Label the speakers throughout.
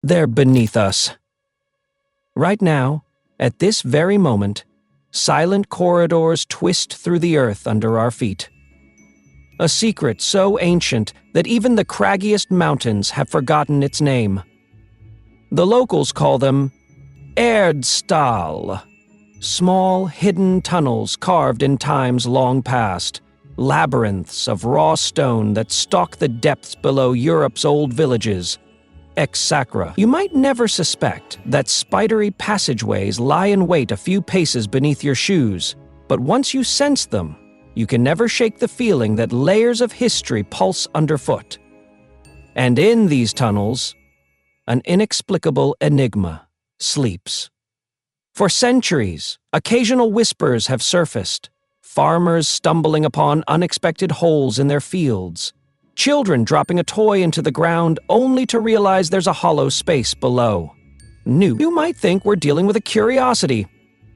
Speaker 1: They're beneath us. Right now, at this very moment, silent corridors twist through the earth under our feet. A secret so ancient that even the craggiest mountains have forgotten its name. The locals call them Erdställe, small, hidden tunnels carved in times long past, labyrinths of raw stone that stalk the depths below Europe's old villages. Ex sacra. You might never suspect that spidery passageways lie in wait a few paces beneath your shoes, but once you sense them, you can never shake the feeling that layers of history pulse underfoot. And in these tunnels, an inexplicable enigma sleeps. For centuries, occasional whispers have surfaced, farmers stumbling upon unexpected holes in their fields, children dropping a toy into the ground only to realize there's a hollow space below. You might think we're dealing with a curiosity,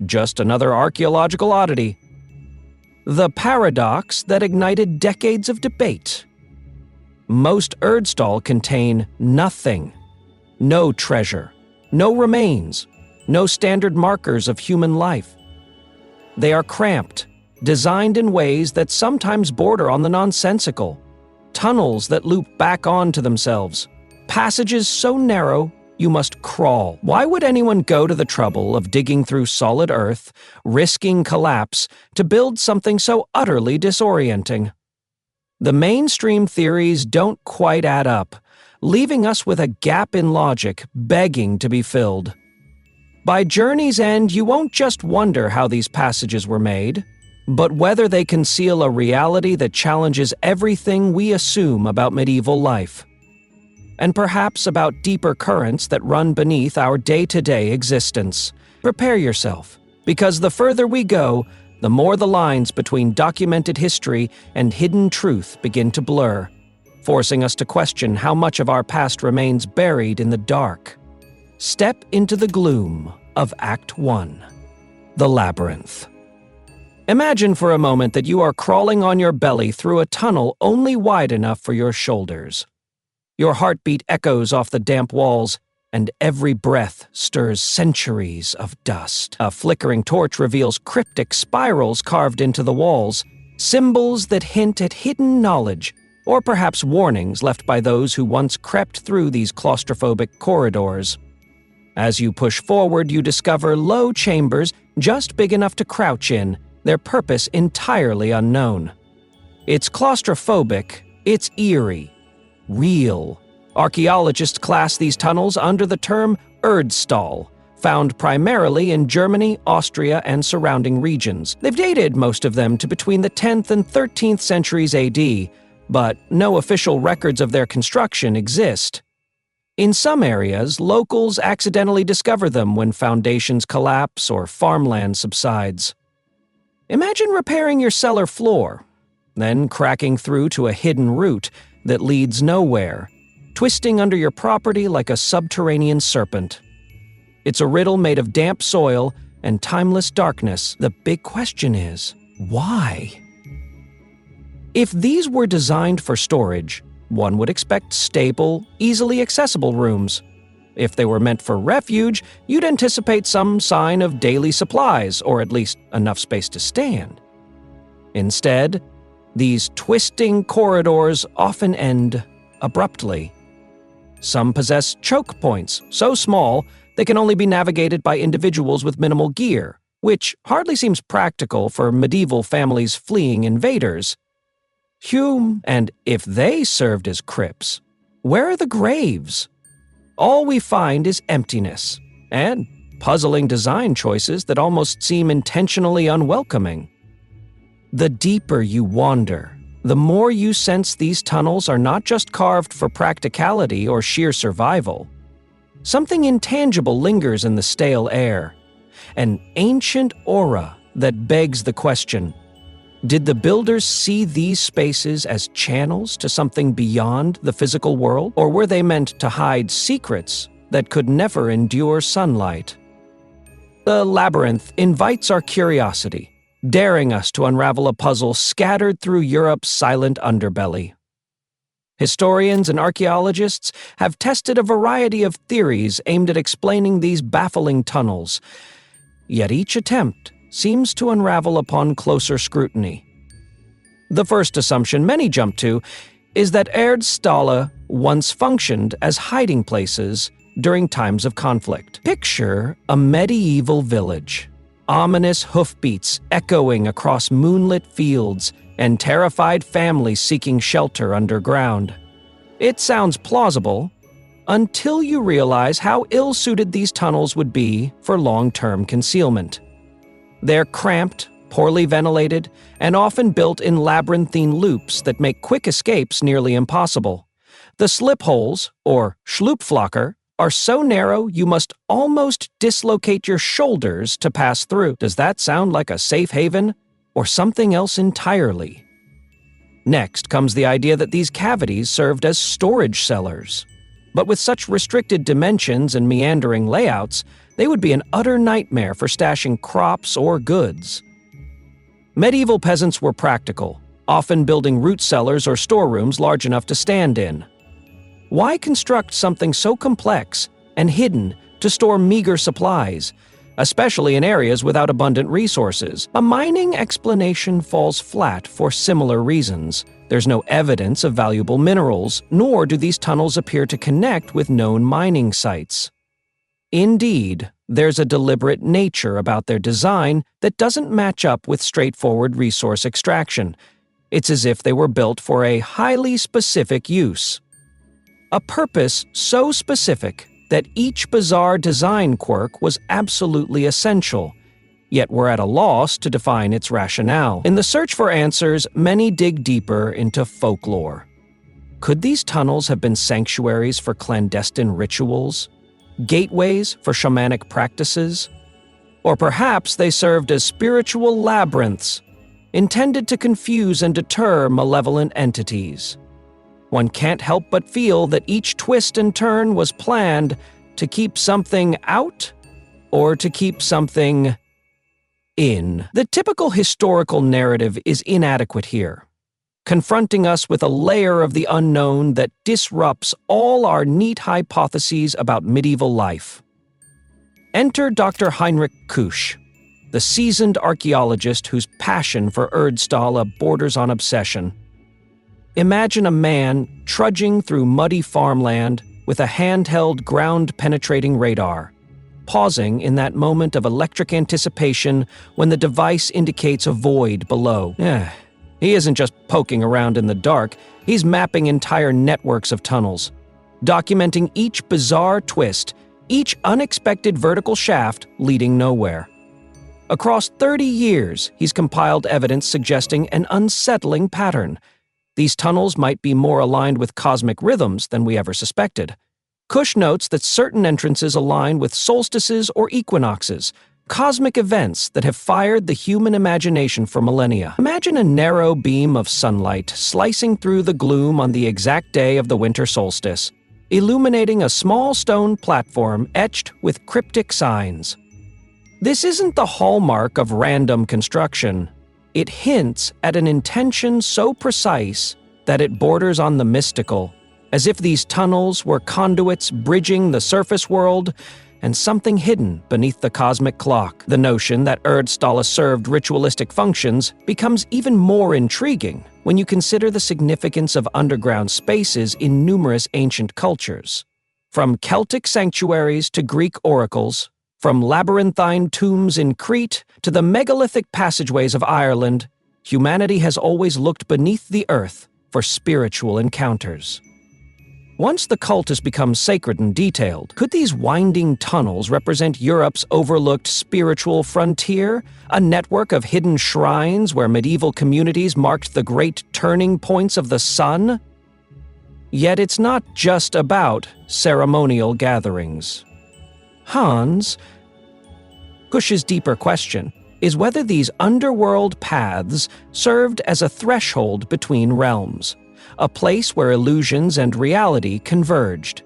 Speaker 1: just another archaeological oddity. The paradox that ignited decades of debate. Most Erdställe contain nothing. No treasure, no remains, no standard markers of human life. They are cramped, designed in ways that sometimes border on the nonsensical. Tunnels that loop back onto themselves. Passages so narrow, you must crawl. Why would anyone go to the trouble of digging through solid earth, risking collapse, to build something so utterly disorienting? The mainstream theories don't quite add up, leaving us with a gap in logic begging to be filled. By journey's end, you won't just wonder how these passages were made, but whether they conceal a reality that challenges everything we assume about medieval life. And perhaps about deeper currents that run beneath our day-to-day existence. Prepare yourself, because the further we go, the more the lines between documented history and hidden truth begin to blur, forcing us to question how much of our past remains buried in the dark. Step into the gloom of Act 1, the Labyrinth. Imagine for a moment that you are crawling on your belly through a tunnel only wide enough for your shoulders. Your heartbeat echoes off the damp walls, and every breath stirs centuries of dust. A flickering torch reveals cryptic spirals carved into the walls, symbols that hint at hidden knowledge, or perhaps warnings left by those who once crept through these claustrophobic corridors. As you push forward, you discover low chambers just big enough to crouch in, their purpose entirely unknown. It's claustrophobic, it's eerie, real. Archaeologists class these tunnels under the term Erdställe, found primarily in Germany, Austria, and surrounding regions. They've dated most of them to between the 10th and 13th centuries AD, but no official records of their construction exist. In some areas, locals accidentally discover them when foundations collapse or farmland subsides. Imagine repairing your cellar floor, then cracking through to a hidden route that leads nowhere, twisting under your property like a subterranean serpent. It's a riddle made of damp soil and timeless darkness. The big question is, why? If these were designed for storage, one would expect stable, easily accessible rooms. If they were meant for refuge, you'd anticipate some sign of daily supplies, or at least enough space to stand. Instead, these twisting corridors often end abruptly. Some possess choke points, so small they can only be navigated by individuals with minimal gear, which hardly seems practical for medieval families fleeing invaders. And if they served as crypts, where are the graves? All we find is emptiness, and puzzling design choices that almost seem intentionally unwelcoming. The deeper you wander, the more you sense these tunnels are not just carved for practicality or sheer survival. Something intangible lingers in the stale air, an ancient aura that begs the question: did the builders see these spaces as channels to something beyond the physical world, or were they meant to hide secrets that could never endure sunlight? The Labyrinth invites our curiosity, daring us to unravel a puzzle scattered through Europe's silent underbelly. Historians and archaeologists have tested a variety of theories aimed at explaining these baffling tunnels, yet each attempt seems to unravel upon closer scrutiny. The first assumption many jump to is that Erdställe once functioned as hiding places during times of conflict. Picture a medieval village, ominous hoofbeats echoing across moonlit fields and terrified families seeking shelter underground. It sounds plausible until you realize how ill-suited these tunnels would be for long-term concealment. They're cramped, poorly ventilated, and often built in labyrinthine loops that make quick escapes nearly impossible. The slip holes, or schlupflöcher, are so narrow you must almost dislocate your shoulders to pass through. Does that sound like a safe haven, or something else entirely? Next comes the idea that these cavities served as storage cellars. But with such restricted dimensions and meandering layouts, they would be an utter nightmare for stashing crops or goods. Medieval peasants were practical, often building root cellars or storerooms large enough to stand in. Why construct something so complex and hidden to store meager supplies, especially in areas without abundant resources? A mining explanation falls flat for similar reasons. There's no evidence of valuable minerals, nor do these tunnels appear to connect with known mining sites. Indeed, there's a deliberate nature about their design that doesn't match up with straightforward resource extraction. It's as if they were built for a highly specific use. A purpose so specific that each bizarre design quirk was absolutely essential, yet we're at a loss to define its rationale. In the search for answers, many dig deeper into folklore. Could these tunnels have been sanctuaries for clandestine rituals? Gateways for shamanic practices? Or perhaps they served as spiritual labyrinths, intended to confuse and deter malevolent entities. One can't help but feel that each twist and turn was planned to keep something out or to keep something in. The typical historical narrative is inadequate here, confronting us with a layer of the unknown that disrupts all our neat hypotheses about medieval life. Enter Dr. Heinrich Kusch, the seasoned archaeologist whose passion for Erdställe borders on obsession. Imagine a man trudging through muddy farmland with a handheld ground-penetrating radar, pausing in that moment of electric anticipation when the device indicates a void below. He isn't just poking around in the dark, he's mapping entire networks of tunnels, documenting each bizarre twist, each unexpected vertical shaft leading nowhere. Across 30 years, he's compiled evidence suggesting an unsettling pattern. These tunnels might be more aligned with cosmic rhythms than we ever suspected. Kusch notes that certain entrances align with solstices or equinoxes, cosmic events that have fired the human imagination for millennia. Imagine a narrow beam of sunlight slicing through the gloom on the exact day of the winter solstice, illuminating a small stone platform etched with cryptic signs. This isn't the hallmark of random construction. It hints at an intention so precise that it borders on the mystical, as if these tunnels were conduits bridging the surface world and something hidden beneath the cosmic clock. The notion that Erdställe served ritualistic functions becomes even more intriguing when you consider the significance of underground spaces in numerous ancient cultures. From Celtic sanctuaries to Greek oracles, from labyrinthine tombs in Crete to the megalithic passageways of Ireland, humanity has always looked beneath the earth for spiritual encounters. Once the cult has become sacred and detailed, could these winding tunnels represent Europe's overlooked spiritual frontier, a network of hidden shrines where medieval communities marked the great turning points of the sun? Yet it's not just about ceremonial gatherings. Kusch's deeper question is whether these underworld paths served as a threshold between realms, a place where illusions and reality converged.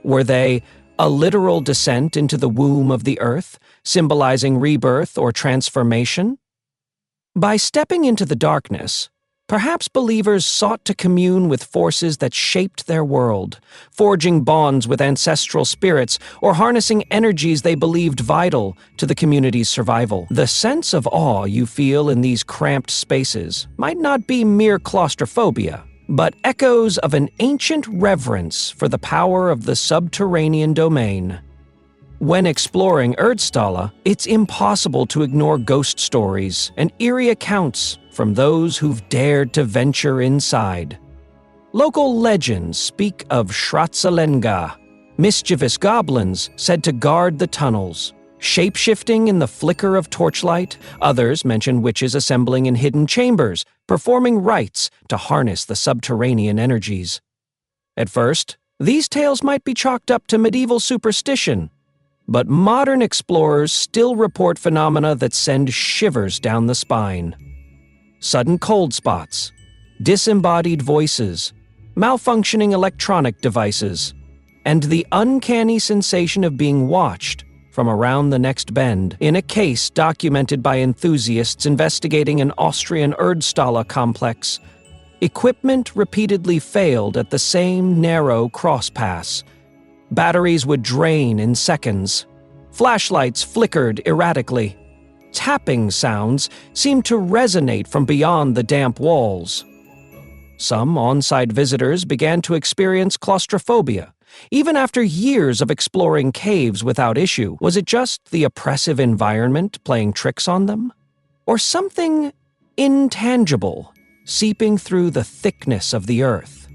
Speaker 1: Were they a literal descent into the womb of the earth, symbolizing rebirth or transformation? By stepping into the darkness, Perhaps believers sought to commune with forces that shaped their world, forging bonds with ancestral spirits or harnessing energies they believed vital to the community's survival. The sense of awe you feel in these cramped spaces might not be mere claustrophobia, but echoes of an ancient reverence for the power of the subterranean domain. When exploring Erdställe, it's impossible to ignore ghost stories and eerie accounts from those who've dared to venture inside. Local legends speak of Schratzelenga, mischievous goblins said to guard the tunnels. Shape-shifting in the flicker of torchlight, others mention witches assembling in hidden chambers, performing rites to harness the subterranean energies. At first, these tales might be chalked up to medieval superstition, but modern explorers still report phenomena that send shivers down the spine. Sudden cold spots, disembodied voices, malfunctioning electronic devices, and the uncanny sensation of being watched from around the next bend. In a case documented by enthusiasts investigating an Austrian Erdställe complex, equipment repeatedly failed at the same narrow crosspass. Batteries would drain in seconds. Flashlights flickered erratically. Tapping sounds seemed to resonate from beyond the damp walls. Some on-site visitors began to experience claustrophobia, even after years of exploring caves without issue. Was it just the oppressive environment playing tricks on them? Or something intangible seeping through the thickness of the earth?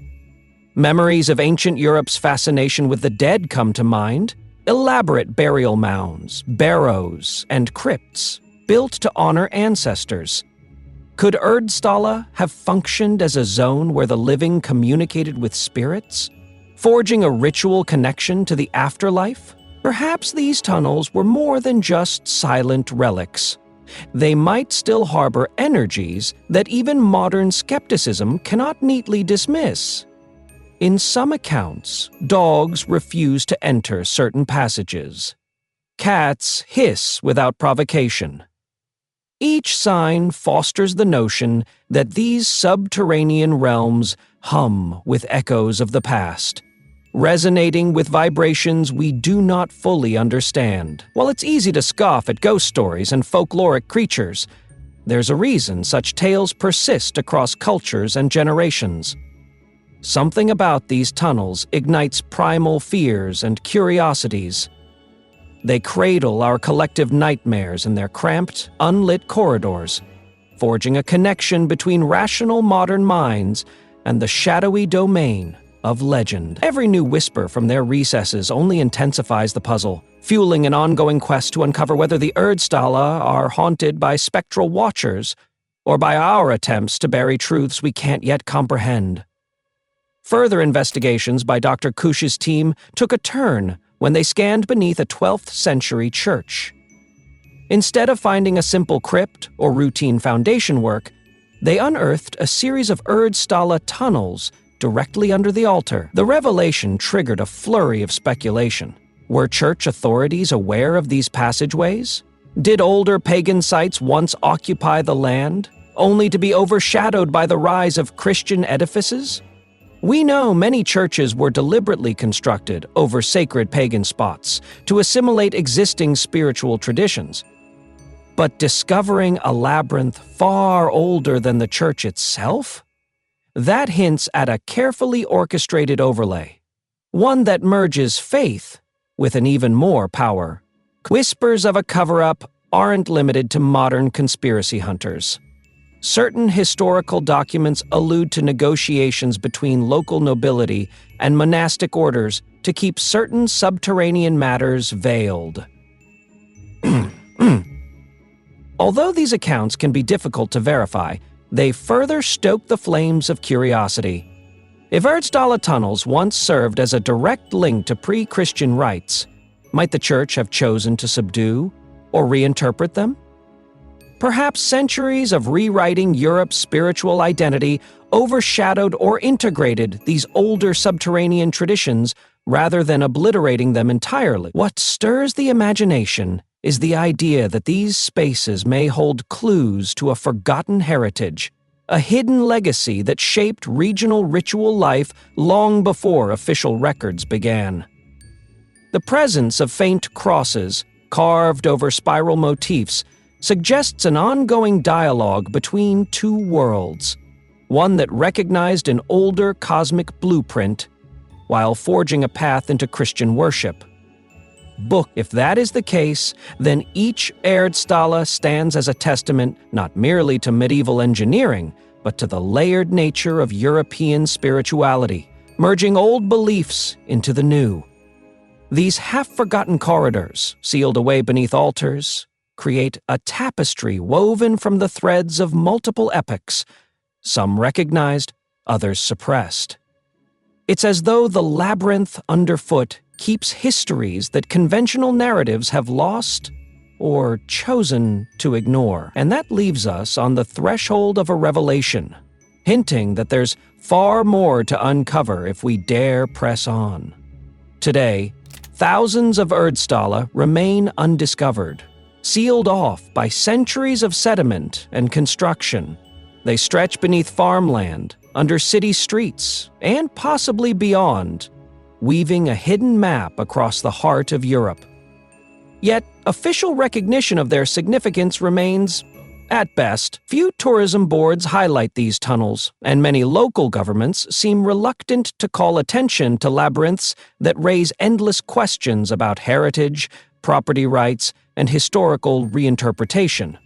Speaker 1: Memories of ancient Europe's fascination with the dead come to mind. Elaborate burial mounds, barrows, and crypts built to honor ancestors. Could Erdställe have functioned as a zone where the living communicated with spirits, forging a ritual connection to the afterlife? Perhaps these tunnels were more than just silent relics. They might still harbor energies that even modern skepticism cannot neatly dismiss. In some accounts, dogs refuse to enter certain passages. Cats hiss without provocation. Each sign fosters the notion that these subterranean realms hum with echoes of the past, resonating with vibrations we do not fully understand. While it's easy to scoff at ghost stories and folkloric creatures, there's a reason such tales persist across cultures and generations. Something about these tunnels ignites primal fears and curiosities. They cradle our collective nightmares in their cramped, unlit corridors, forging a connection between rational modern minds and the shadowy domain of legend. Every new whisper from their recesses only intensifies the puzzle, fueling an ongoing quest to uncover whether the Erdställe are haunted by spectral watchers or by our attempts to bury truths we can't yet comprehend. Further investigations by Dr. Kusch's team took a turn when they scanned beneath a 12th century church. Instead of finding a simple crypt or routine foundation work, they unearthed a series of Erdställe tunnels directly under the altar. The revelation triggered a flurry of speculation. Were church authorities aware of these passageways? Did older pagan sites once occupy the land, only to be overshadowed by the rise of Christian edifices? We know many churches were deliberately constructed over sacred pagan spots to assimilate existing spiritual traditions. But discovering a labyrinth far older than the church itself? That hints at a carefully orchestrated overlay, one that merges faith with an even more power. Whispers of a cover-up aren't limited to modern conspiracy hunters. Certain historical documents allude to negotiations between local nobility and monastic orders to keep certain subterranean matters veiled. Although these accounts can be difficult to verify, they further stoke the flames of curiosity. If Erdställe tunnels once served as a direct link to pre-Christian rites, might the Church have chosen to subdue or reinterpret them? Perhaps centuries of rewriting Europe's spiritual identity overshadowed or integrated these older subterranean traditions rather than obliterating them entirely. What stirs the imagination is the idea that these spaces may hold clues to a forgotten heritage, a hidden legacy that shaped regional ritual life long before official records began. The presence of faint crosses, carved over spiral motifs, suggests an ongoing dialogue between two worlds, one that recognized an older cosmic blueprint while forging a path into Christian worship. If that is the case, then each Erdställe stands as a testament not merely to medieval engineering, but to the layered nature of European spirituality, merging old beliefs into the new. These half-forgotten corridors, sealed away beneath altars, create a tapestry woven from the threads of multiple epochs, some recognized, others suppressed. It's as though the labyrinth underfoot keeps histories that conventional narratives have lost or chosen to ignore. And that leaves us on the threshold of a revelation, hinting that there's far more to uncover if we dare press on. Today, thousands of Erdställe remain undiscovered, sealed off by centuries of sediment and construction. They stretch beneath farmland, under city streets, and possibly beyond, weaving a hidden map across the heart of Europe. Yet, official recognition of their significance remains, at best. Few tourism boards highlight these tunnels, and many local governments seem reluctant to call attention to labyrinths that raise endless questions about heritage, property rights, and historical reinterpretation.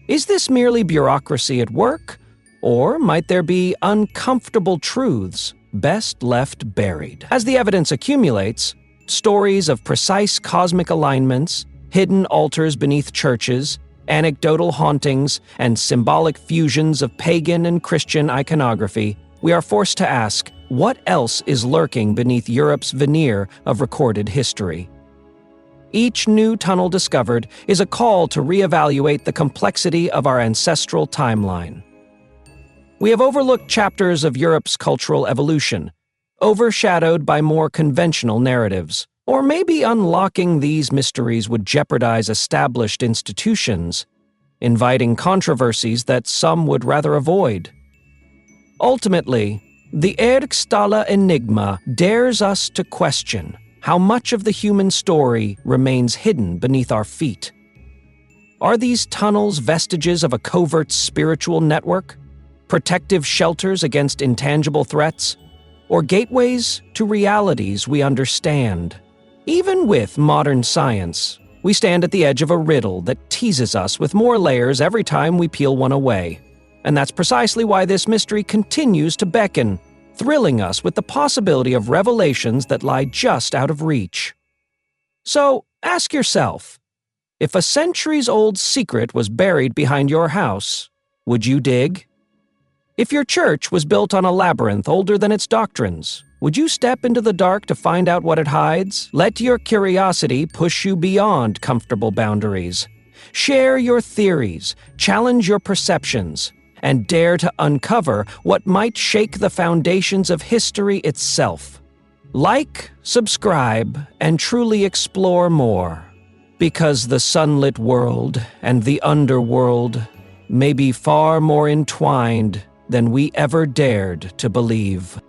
Speaker 1: Is this merely bureaucracy at work, or might there be uncomfortable truths best left buried? As the evidence accumulates, stories of precise cosmic alignments, hidden altars beneath churches, anecdotal hauntings, and symbolic fusions of pagan and Christian iconography, we are forced to ask, what else is lurking beneath Europe's veneer of recorded history? Each new tunnel discovered is a call to reevaluate the complexity of our ancestral timeline. We have overlooked chapters of Europe's cultural evolution, overshadowed by more conventional narratives. Or maybe unlocking these mysteries would jeopardize established institutions, inviting controversies that some would rather avoid. Ultimately, the Erdställe Enigma dares us to question how much of the human story remains hidden beneath our feet. Are these tunnels vestiges of a covert spiritual network? Protective shelters against intangible threats? Or gateways to realities we understand? Even with modern science, we stand at the edge of a riddle that teases us with more layers every time we peel one away. And that's precisely why this mystery continues to beckon, thrilling us with the possibility of revelations that lie just out of reach. So, ask yourself, if a centuries-old secret was buried behind your house, would you dig? If your church was built on a labyrinth older than its doctrines, would you step into the dark to find out what it hides? Let your curiosity push you beyond comfortable boundaries. Share your theories, challenge your perceptions, and dare to uncover what might shake the foundations of history itself. Like, subscribe, and truly explore more, because the sunlit world and the underworld may be far more entwined than we ever dared to believe.